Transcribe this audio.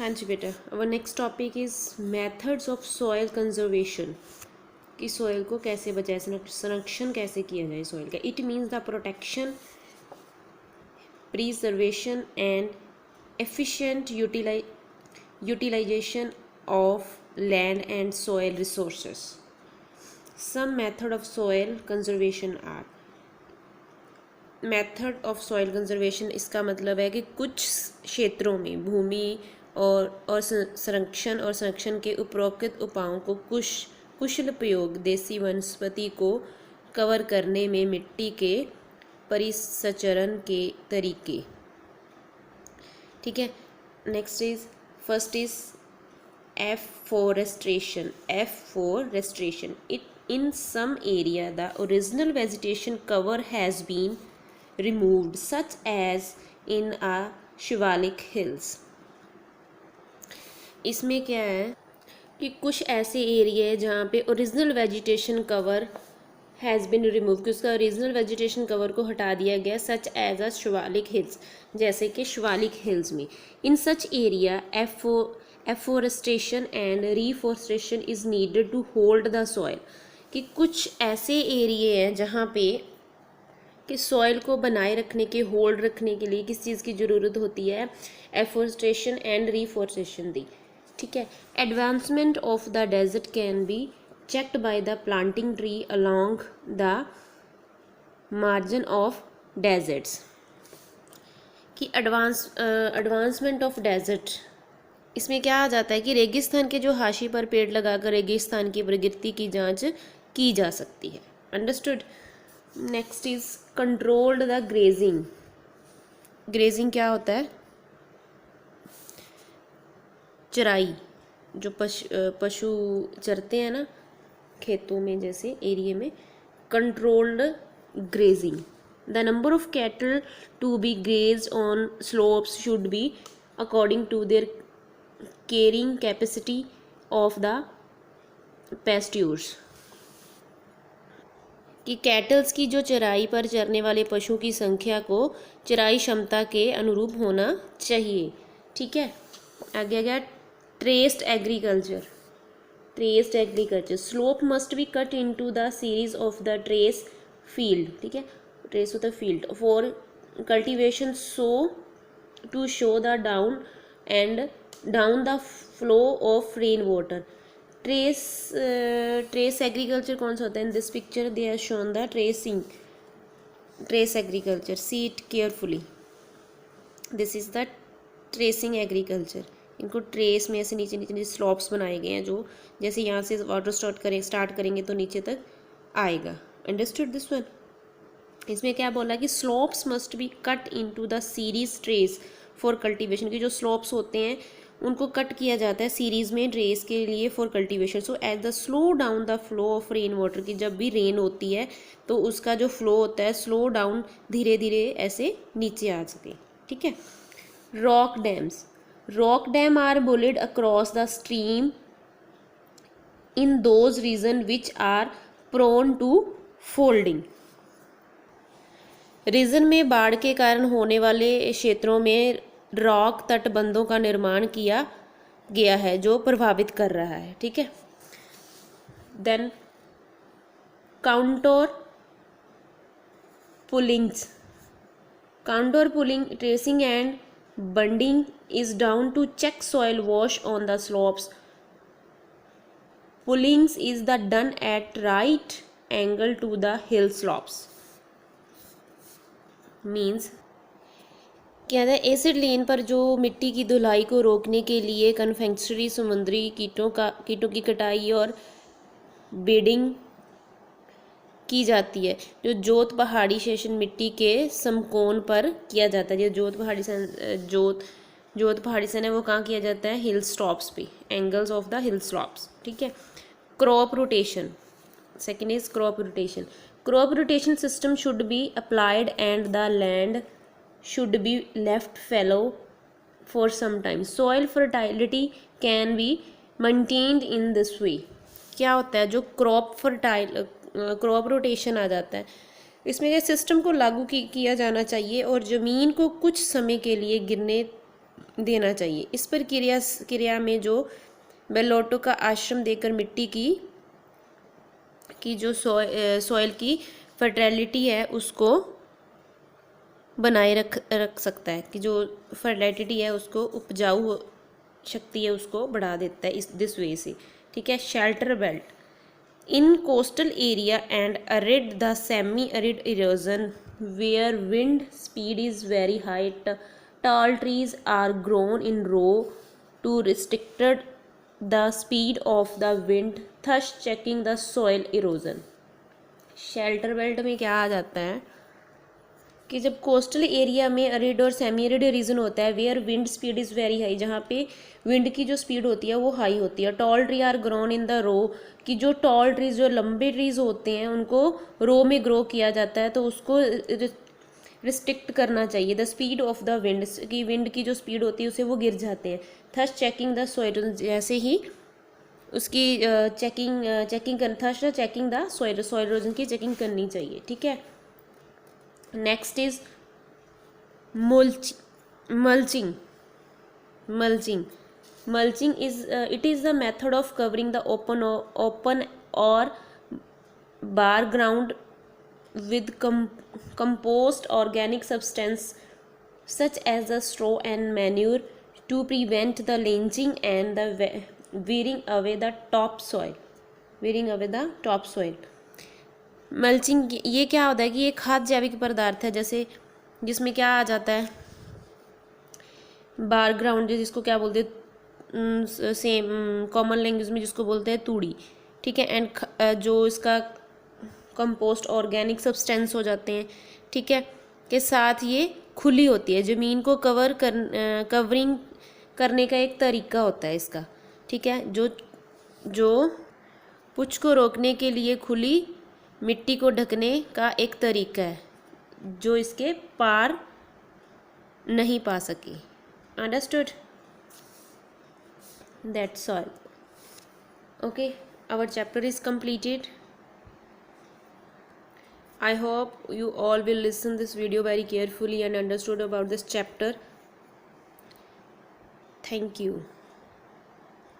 हाँ जी बेटा, our next topic is methods of soil conservation, कि सॉइल को कैसे बचाए, संरक्षण कैसे किया जाए सॉइल का। It means the protection, preservation and efficient utilization of land and soil resources. Some method of soil conservation are method of soil conservation. इसका मतलब है कि कुछ क्षेत्रों में भूमि और संरक्षण के उपरोक्त उपायों को कुशल प्रयोग देसी वनस्पति को कवर करने में मिट्टी के परिसंचरण के तरीके। ठीक है, next is first is afforestation. In some area the original vegetation cover has been removed, such as in a Shivalik hills. इसमें क्या है कि कुछ ऐसे एरिया है जहाँ पे original vegetation cover has been remove, कि उसका ओरिजिनल वेजिटेशन कवर को हटा दिया गया, such as a Shivalik hills, जैसे कि शिवालिक हिल्स में। In such area afforestation and reforestation is needed to hold the soil, कि कुछ ऐसे एरिए हैं जहाँ पे कि सॉइल को बनाए रखने के, होल्ड रखने के लिए किस चीज़ की ज़रूरत होती है, एफोरेस्टेशन एंड रीफोरेस्टेशन दी। ठीक है, advancement of the desert can be checked by the planting tree along the margin of deserts, कि एडवांसमेंट ऑफ डेजर्ट, इसमें क्या आ जाता है कि रेगिस्तान के जो हाशी पर पेड़ लगाकर रेगिस्तान की प्रगति की जांच की जा सकती है। Understood. Next is controlled the grazing. Grazing क्या होता है? चराई, जो पशु चरते हैं ना खेतों में, जैसे एरिया में। Controlled grazing, the number of cattle to be grazed on slopes should be according to their carrying capacity of the pastures, कि कैटल्स की जो चराई पर चरने वाले पशुओं की संख्या को चराई क्षमता के अनुरूप होना चाहिए। ठीक है, आगे आ गया terraced agriculture. Terraced agriculture, slope must be cut into the series of the terrace field. ठीक है, terrace of the field for cultivation, so to show the down the flow of rain water. Terrace agriculture कौन सा होता है? In this picture they are shown the terrace agriculture, see it carefully. This is the terracing agriculture. इनको terrace में ऐसे नीचे नीचे slopes बनाए गए हैं, जो जैसे यहाँ से वाटर स्टार्ट करेंगे तो नीचे तक आएगा। Understood this one. इसमें क्या बोला कि slopes must be cut into the series trace for cultivation, की जो स्लॉप्स होते हैं उनको कट किया जाता है सीरीज में ट्रेस के लिए for cultivation, so as the slow down the flow of rain water, की जब भी रेन होती है तो उसका जो फ्लो होता है स्लो डाउन, धीरे धीरे ऐसे नीचे आ सके। ठीक है, rock dams. Rock dam are built across the stream in those regions which are prone to folding. Region में बाढ़ के कारण होने वाले क्षेत्रों में रॉक तटबंधों का निर्माण किया गया है जो प्रभावित कर रहा है। ठीक है, then contour ploughings. Contour ploughing, terracing and bunding is down to check soil wash on the slopes. Pullings is the done at right angle to the hill slopes. Means क्या है, एसिड लेन पर जो मिट्टी की धुलाई को रोकने के लिए कन्वेक्शनरी समुद्री कीटों की कटाई और बेडिंग की जाती है, जो जोत पहाड़ी सेशन मिट्टी के समकोण पर किया जाता है। जो जोत पहाड़ी सन है वो कहाँ किया जाता है? हिल स्लॉप्स पे, angles of the hill slopes. ठीक है, crop rotation. Second is crop rotation. Crop rotation system should be applied and the land should be left fallow for some time, soil fertility can be maintained in this way. क्या होता है? जो crop rotation आ जाता है, इसमें system को लागू किया जाना चाहिए और ज़मीन को कुछ समय के लिए गिरने देना चाहिए। इस पर क्रिया में जो बेलोटो का आश्रम देकर मिट्टी की जो सॉइल की फर्टिलिटी है उसको बनाए रख सकता है, कि जो फर्टिलिटी है उसको उपजाऊ शक्ति है उसको बढ़ा देता है इस दिस वे से। ठीक है। Shelter belt in coastal area and arid the semi arid erosion where wind speed is very high tall trees are grown in row to restricted the speed of the wind thus checking the soil erosion। Shelter belt में क्या आ जाता है कि जब coastal area में arid और semi arid region होता है where wind speed is very high, जहाँ पे विंड की जो स्पीड होती है वो हाई होती है। Tall tree are grown in the row, कि जो टॉल ट्रीज जो लंबे ट्रीज होते हैं उनको रो में ग्रो किया जाता है, तो उसको रिस्ट्रिक्ट करना चाहिए the speed of the wind, की विंड की जो स्पीड होती है उससे वो गिर जाते हैं। थस चेकिंग द सॉइल, जैसे ही उसकी चेकिंग द सॉइल इरोजन की चेकिंग करनी चाहिए। ठीक है। Next is mulching mulching is it is the method of covering the open or bare ground with compost organic substance such as the straw and manure to prevent the lynching and the wearing away the topsoil। Mulching ये क्या होता है कि ये खाद जैविक पदार्थ है, जैसे जिसमें क्या आ जाता है बार ग्राउंड, जिसको क्या बोलते हैं सेम कॉमन लैंग्वेज में जिसको बोलते हैं तूड़ी। ठीक है। एंड जो इसका कंपोस्ट ऑर्गेनिक सब्सटेंस हो जाते हैं। ठीक है। के साथ ये खुली होती है, ज़मीन को कवरिंग करने का एक तरीका होता है इसका। ठीक है। जो पुछ को रोकने के लिए खुली मिट्टी को ढकने का एक तरीका है जो इसके पार नहीं पा सकी। Understood? That's all. Okay, our chapter is completed. I hope you all will listen this video very carefully and understood about this chapter. Thank you.